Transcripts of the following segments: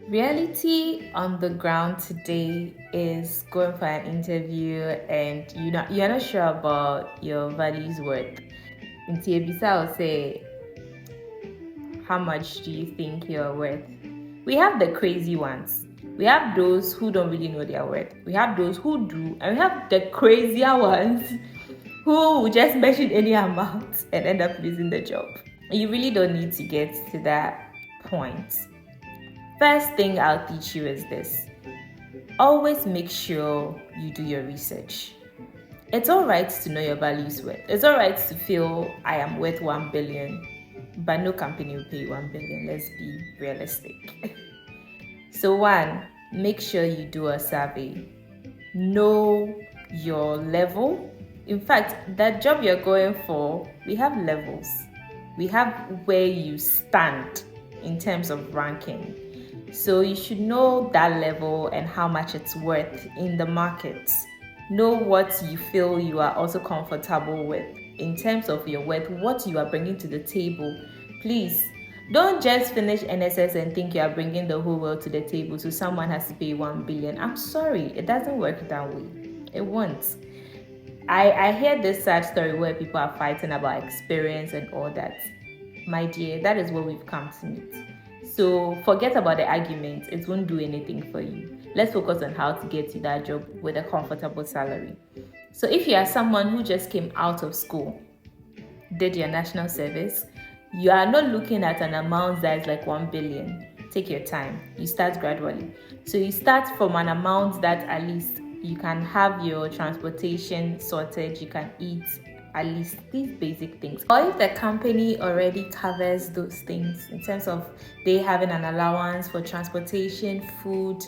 Reality on the ground today is going for an interview and you're not sure about your values worth. In Tiebisa will say, how much do you think you're worth? We have the crazy ones. We have those who don't really know their worth. We have those who do, and we have the crazier ones who will just mention any amount and end up losing the job. You really don't need to get to that point. First thing I'll teach you is this: always make sure you do your research. It's all right to know your values worth. It's all right to feel I am worth 1 billion, but no company will pay you 1 billion. Let's be realistic. So, one, make sure you do a survey. Know your level. In fact, that job you're going for, we have levels. We have where you stand in terms of ranking. So you should know that level and how much it's worth in the market. Know what you feel you are also comfortable with in terms of your worth, what you are bringing to the table. Please don't just finish NSS and think you are bringing the whole world to the table so someone has to pay 1 billion. I'm sorry, it doesn't work that way. It won't. I hear this sad story where people are fighting about experience and all that. My dear, that is what we've come to meet. So forget about the argument. It won't do anything for you. Let's focus on how to get you that job with a comfortable salary. So if you are someone who just came out of school, did your national service, you are not looking at an amount that is like 1 billion. Take your time. You start gradually. So you start from an amount that at least you can have your transportation sorted, you can eat, at least these basic things. Or if the company already covers those things in terms of they having an allowance for transportation, food,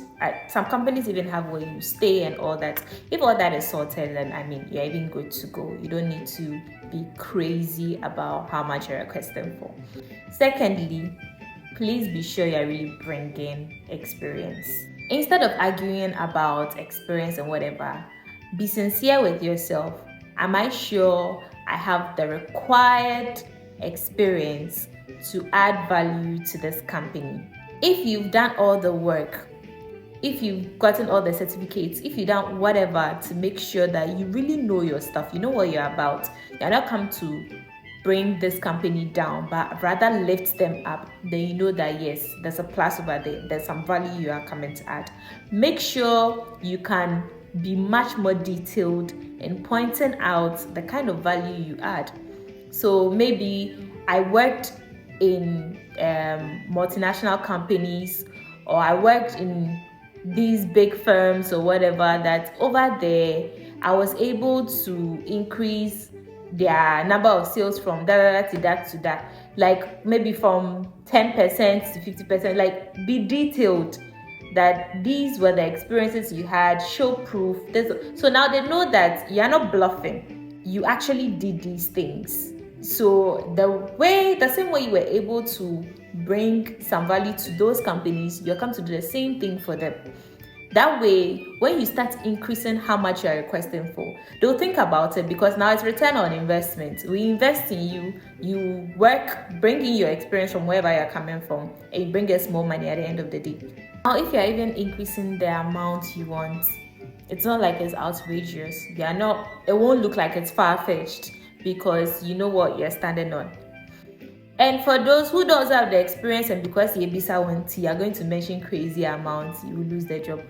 some companies even have where you stay and all that. If all that is sorted, then you're even good to go. You don't need to be crazy about how much you're requesting for. Secondly, please be sure you're really bringing experience. Instead of arguing about experience and whatever, be sincere with yourself. Am I sure I have the required experience to add value to this company? If you've done all the work, if you've gotten all the certificates, if you've done whatever to make sure that you really know your stuff, you know what you're about, you're not come to bring this company down, but rather lift them up, then you know that yes, there's a plus over there, there's some value you are coming to add. Make sure you can be much more detailed in pointing out the kind of value you add. So maybe I worked in multinational companies, or I worked in these big firms or whatever, that over there I was able to increase their number of sales from that to that, like maybe from 10% to 50%. Like, be detailed that these were the experiences you had, show proof. So now they know that you're not bluffing, you actually did these things. So the same way you were able to bring some value to those companies, you'll come to do the same thing for them. That way, when you start increasing how much you are requesting for, they'll think about it, because now it's return on investment. We invest in you, you work, bringing your experience from wherever you're coming from, and you bring us more money at the end of the day. Now, if you're even increasing the amount you want, it's not like it's outrageous. It won't look like it's far-fetched, because you know what you're standing on. And for those who don't have the experience, and because Yebisa went, you are going to mention crazy amounts, you will lose their job.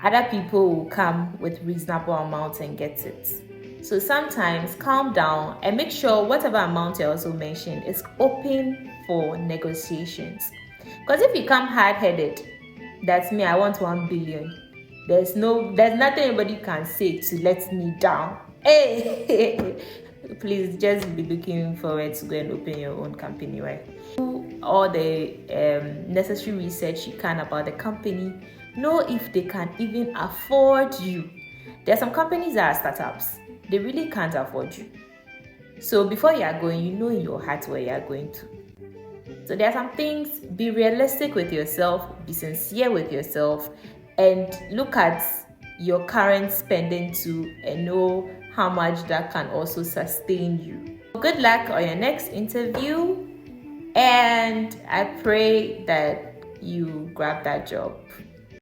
Other people will come with reasonable amounts and get it. So sometimes calm down and make sure whatever amount you also mentioned is open for negotiations. Because if you come hard-headed, that's me, I want 1 billion. There's nothing anybody can say to let me down. Hey, please just be looking forward to go and open your own company, right? Do all the necessary research you can about the company. Know if they can even afford you. There are some companies that are startups. They really can't afford you. So before you are going, you know in your heart where you are going to. So there are some things. Be realistic with yourself, be sincere with yourself, and look at your current spending too, and know how much that can also sustain you. Good luck on your next interview, and I pray that you grab that job?